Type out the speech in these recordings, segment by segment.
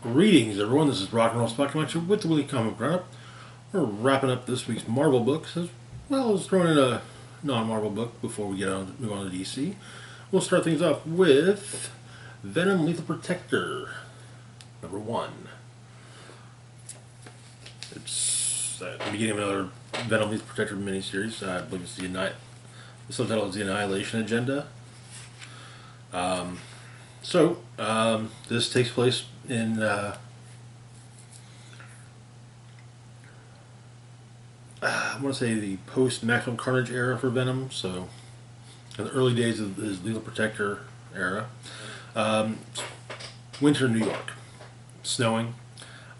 Greetings, everyone. This is Rock and Roll Spectrum Lecture with the Weekly Comic Roundup. We're wrapping up this week's Marvel books as well as throwing in a non-Marvel book before we move on to DC. We'll start things off with Venom Lethal Protector, number 1. It's the beginning of another Venom Lethal Protector miniseries. I believe it's the subtitle is the Annihilation Agenda. This takes place in I want to say the post-Maximum Carnage era for Venom, so in the early days of his Lethal Protector era. Winter New York. Snowing.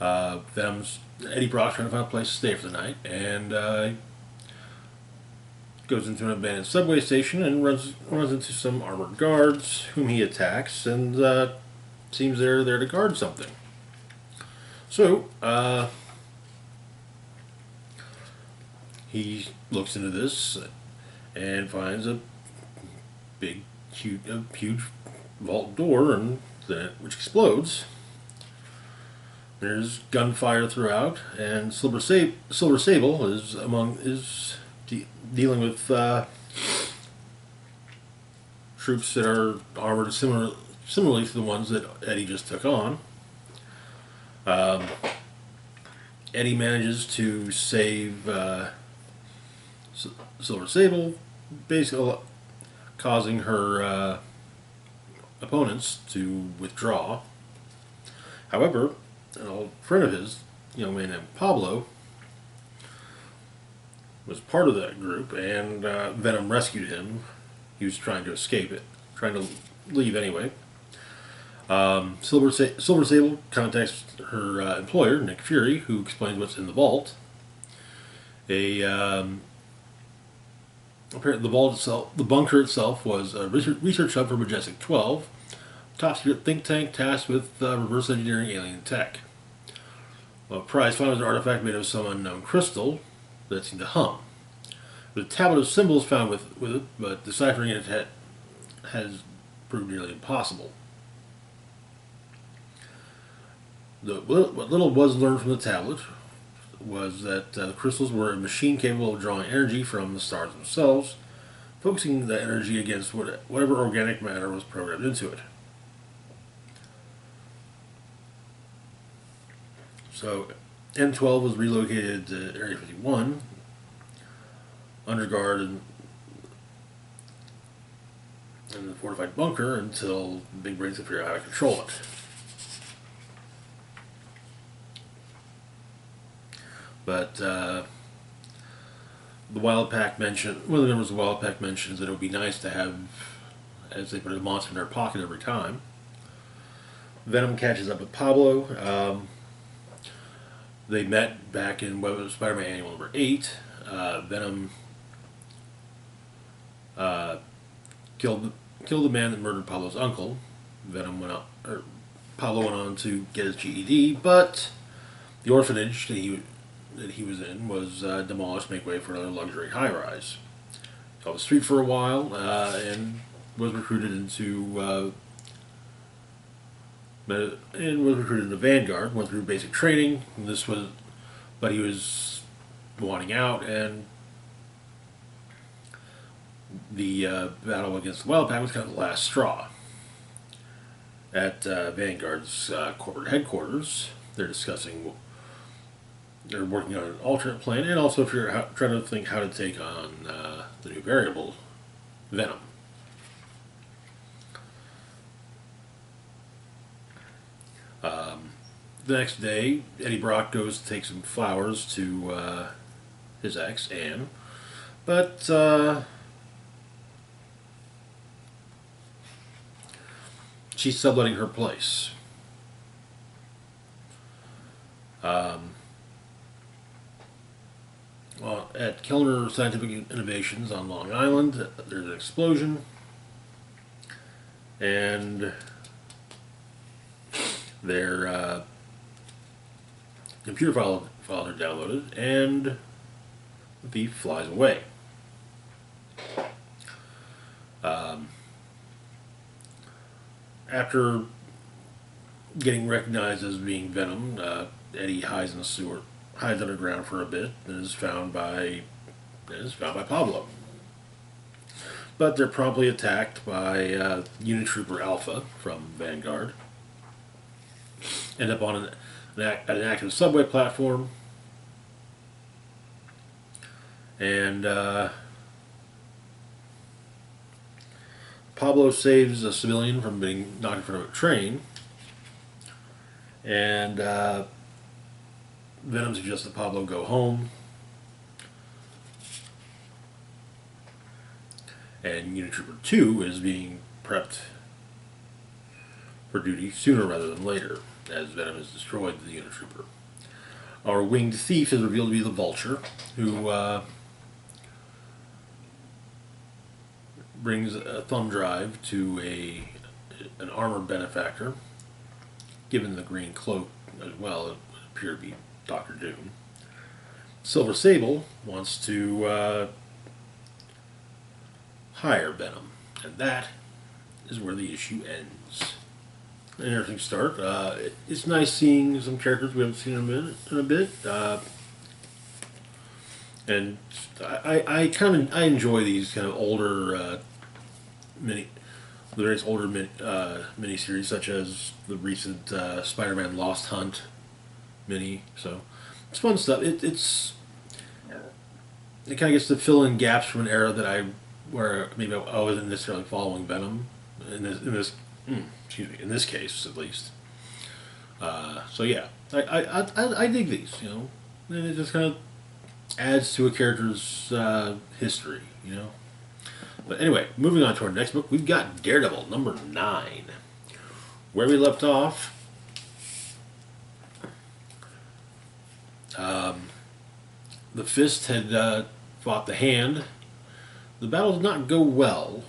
Eddie Brock's trying to find a place to stay for the night, and goes into an abandoned subway station and runs into some armored guards whom he attacks, and seems they're there to guard something. So, he looks into this and finds a huge vault door, which explodes. There's gunfire throughout, and Silver Sable is dealing with troops that are armored similarly to the ones that Eddie just took on. Eddie manages to save Silver Sable, basically causing her opponents to withdraw. However, an old friend of his, a young man named Pablo, was part of that group, and Venom rescued him. He was trying to escape it, trying to leave anyway. Silver Sable contacts her employer, Nick Fury, who explains what's in the vault. Apparently, the bunker itself was a research hub for Majestic 12, top secret think tank tasked with reverse engineering alien tech. Prize found was an artifact made of some unknown crystal that seemed to hum. The tablet of symbols found with it, but deciphering it has proved nearly impossible. What little was learned from the tablet was that the crystals were a machine capable of drawing energy from the stars themselves, focusing the energy against whatever organic matter was programmed into it. So, N12 was relocated to Area 51, under guard in the fortified bunker until the big brains could figure out how to control it. But the Wild Pack one of the members of the Wild Pack mentions that it would be nice to have, as they put it, a monster in their pocket every time. Venom catches up with Pablo. They met back in Spider-Man Annual number 8. Venom killed the man that murdered Pablo's uncle. Pablo went on to get his GED, but the orphanage that he was in was demolished to make way for another luxury high-rise. He off the street for a while and was recruited into Vanguard. Went through basic training. But he was wanting out, and the battle against the Wild Pack was kind of the last straw. At Vanguard's corporate headquarters, they're working on an alternate plan, and also trying to think how to take on the new variable, Venom. The next day, Eddie Brock goes to take some flowers to his ex, Anne, but she's subletting her place. At Kellner Scientific Innovations on Long Island, there's an explosion, and their computer files are downloaded, and the thief flies away. After getting recognized as being Venom, Eddie hides in the sewer, hides underground for a bit, and is found by Pablo. But they're promptly attacked by Unit Trooper Alpha from Vanguard. End up on an active subway platform, and Pablo saves a civilian from being knocked in front of a train, and Venom suggests that Pablo go home, and Unit Trooper 2 is being prepped for duty sooner rather than later, as Venom has destroyed the Unit Trooper. Our winged thief is revealed to be the Vulture, who brings a thumb drive to an armored benefactor, given the green cloak as well. It would appear to be Dr. Doom. Silver Sable wants to hire Venom, and that is where the issue ends. An interesting start. It's nice seeing some characters we haven't seen in a bit. And I enjoy these kind of older the various older miniseries, such as the recent Spider-Man Lost Hunt mini. So it's fun stuff. It kind of gets to fill in gaps from an era that where maybe I wasn't necessarily following Venom in this case at least. So yeah, I dig these. And it just kind of adds to a character's history. But anyway, moving on to our next book, we've got Daredevil number 9. Where we left off, the Fist had fought the Hand. The battle did not go well,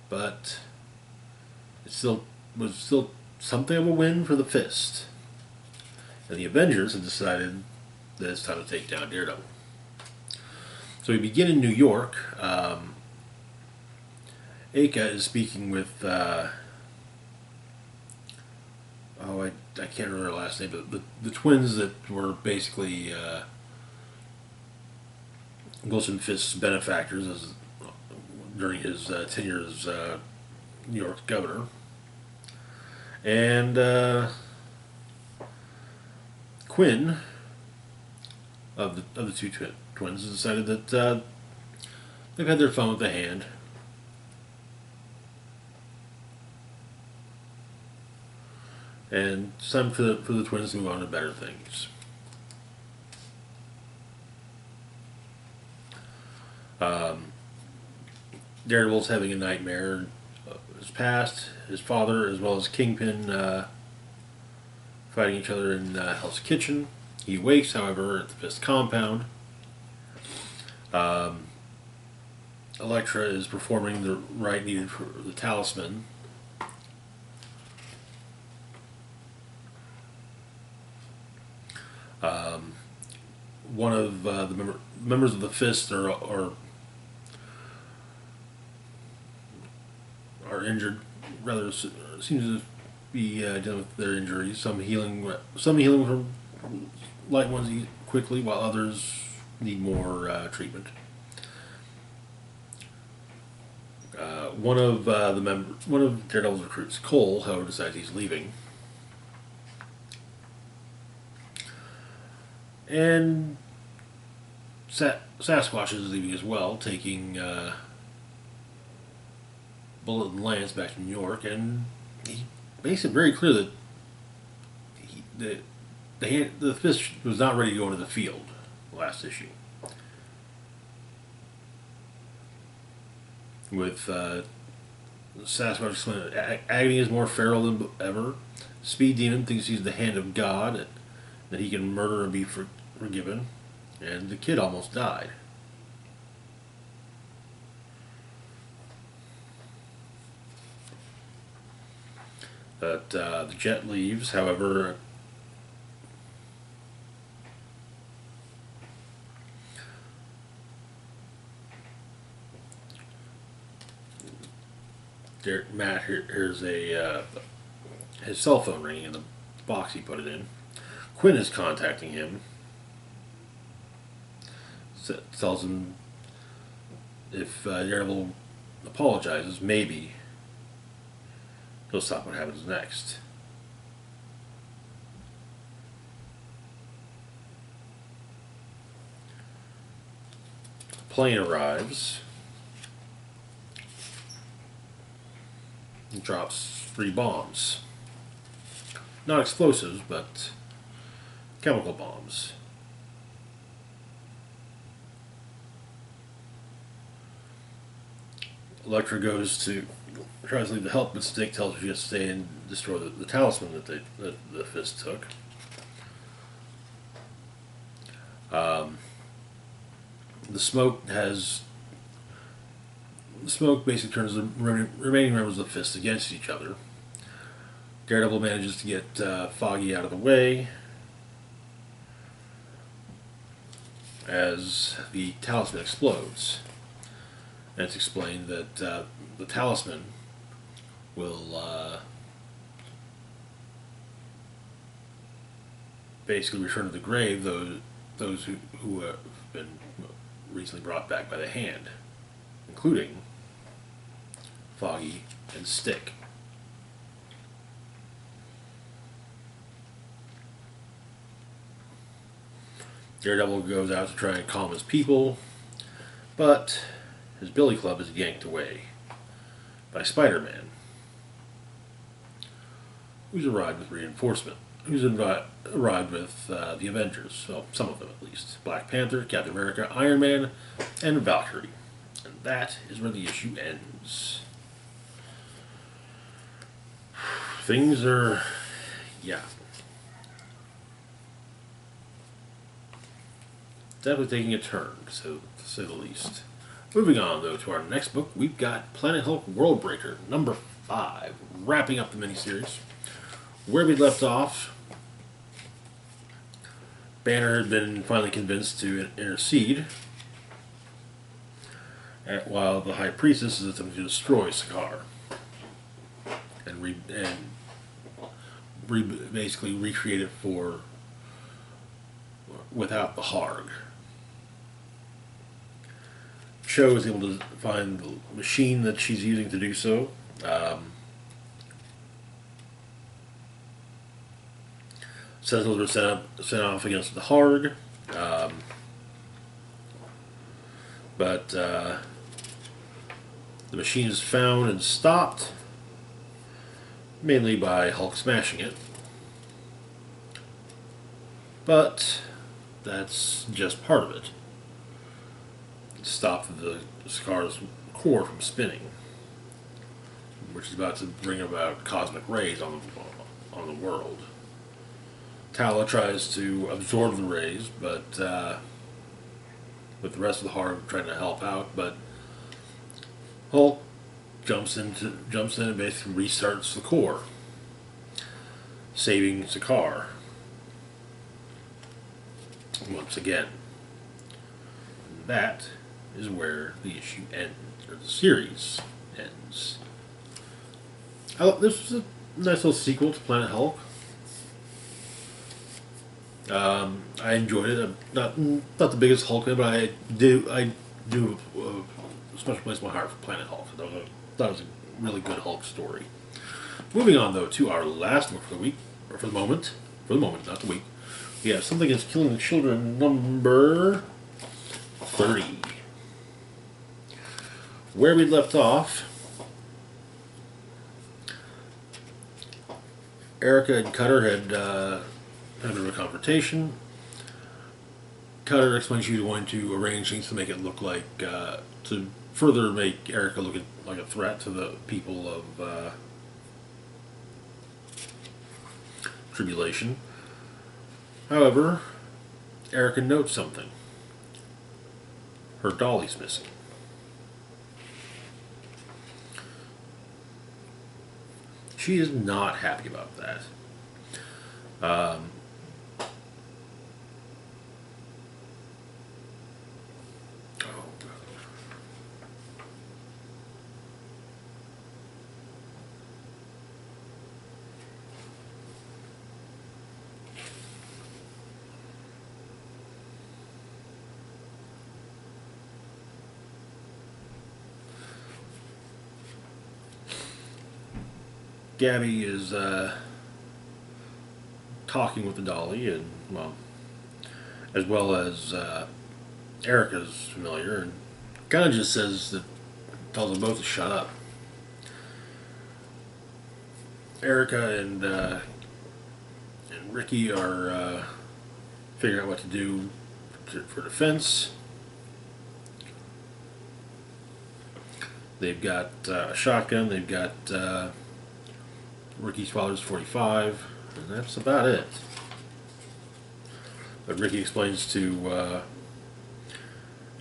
but it was still something of a win for the Fist. And the Avengers had decided that it's time to take down Daredevil. So we begin in New York. Aka is speaking with I can't remember her last name, but the twins that were basically Wilson Fisk's benefactors during his tenure as New York's governor. And Quinn of the two twins decided that they've had their fun with the Hand. And it's time for the twins to move on to better things. Daredevil's having a nightmare of his past. His father, as well as Kingpin, fighting each other in Hell's Kitchen. He awakes, however, at the Fist compound. Elektra is performing the rite needed for the talisman. One of the members of the Fist are injured. Rather, seems to be dealing with their injuries. Some healing from light ones quickly, while others need more treatment. One of Daredevil's recruits, Cole, however, decides he's leaving. And Sasquatch is leaving as well, taking Bullet and Lance back to New York, and he makes it very clear that the Fist was not ready to go into the field last issue. With Sasquatch explaining that Agony is more feral than ever. Speed Demon thinks he's the hand of God, and that he can murder and be forgiven. And the kid almost died. But the jet leaves, however. Matt here's a his cell phone ringing in the box he put it in. Quinn is contacting him. Tells him if Daredevil apologizes, maybe he'll stop what happens next. Plane arrives. It drops 3 bombs. Not explosives, but chemical bombs. Elektra tries to leave the help, but Stick tells her she has to stay and destroy the talisman that the Fist took. The smoke basically turns the remaining members of the Fist against each other. Daredevil manages to get Foggy out of the way as the talisman explodes. And it's explained that the talisman will basically return to the grave those who have been recently brought back by the Hand, including Foggy and Stick. Daredevil goes out to try and calm his people, but his billy club is yanked away by Spider-Man, who's arrived with reinforcement. Arrived with the Avengers, well, some of them at least. Black Panther, Captain America, Iron Man, and Valkyrie. And that is where the issue ends. Things are, definitely taking a turn, to say the least. Moving on, though, to our next book, we've got Planet Hulk Worldbreaker, number 5, wrapping up the miniseries. Where we left off, Banner had been finally convinced to intercede, while the High Priestess is attempting to destroy Sakaar and basically recreate it without the Harg. Cho is able to find the machine that she's using to do so. Sentinels were sent off against the Harg, but the machine is found and stopped, mainly by Hulk smashing it. But that's just part of it. It stopped the Sakaar's core from spinning, which is about to bring about cosmic rays on the world. Tala tries to absorb the rays, but with the rest of the Harg trying to help out, but Hulk jumps in and basically restarts the core, saving Sakaar once again. And that is where the issue ends, or the series ends. This was a nice little sequel to Planet Hulk. I enjoyed it. I'm not the biggest Hulk fan, but I do a special place in my heart for Planet Hulk. I thought it was a really good Hulk story. Moving on, though, to our last book for the week, or for the moment, not the week. We have Something Is Killing the Children, number 30. Where we left off, Erica and Cutter had a bit of a confrontation. Cutter explained she was going to arrange things to make it look like, to further make Erica look like a threat to the people of Tribulation. However, Erica notes something. Her dolly's missing. She is not happy about that. Gabby is talking with the dolly, and well, as well as Erica's familiar, and kind of just tells them both to shut up. Erica and Ricky are figuring out what to do for defense. They've got a shotgun. They've got Ricky's father's .45, and that's about it. But Ricky explains to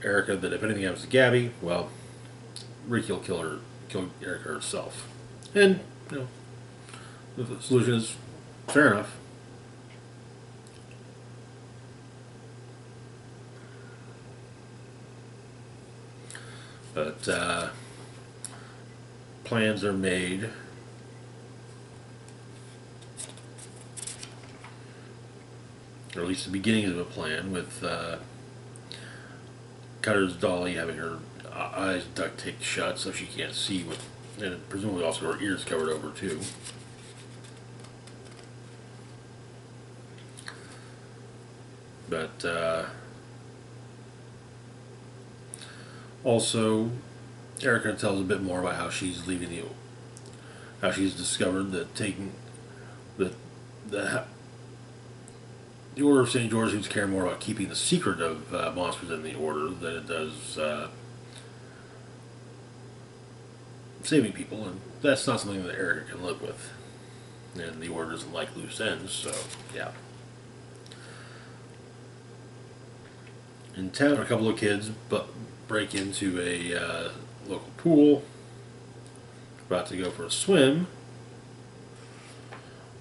Erica that if anything happens to Gabby, well, Ricky will kill Erica herself. And the solution is fair enough. But plans are made. Or at least the beginnings of a plan, with Cutter's dolly having her eyes duct taped shut so she can't see what, and presumably also her ears covered over too. But also, Erica tells a bit more about how she's leaving how she's discovered that taking the Order of St. George seems to care more about keeping the secret of monsters in the Order than it does saving people, and that's not something that Erica can live with. And the Order doesn't like loose ends, so yeah. In town, a couple of kids break into a local pool, about to go for a swim,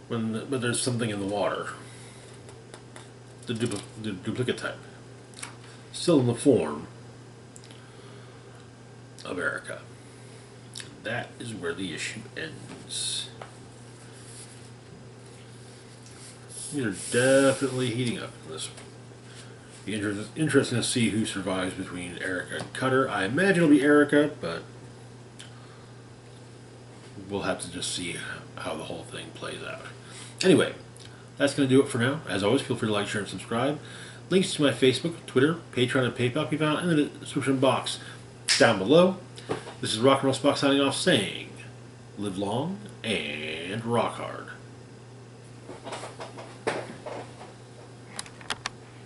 but there's something in the water. The duplicate type, still in the form of Erica. That is where the issue ends. These are definitely heating up in this one. It'll be interesting to see who survives between Erica and Cutter. I imagine it'll be Erica, but we'll have to just see how the whole thing plays out. Anyway, that's going to do it for now. As always, feel free to like, share, and subscribe. Links to my Facebook, Twitter, Patreon, and PayPal can be found in the description box down below. This is Rock and Roll Spock signing off, saying, live long and rock hard.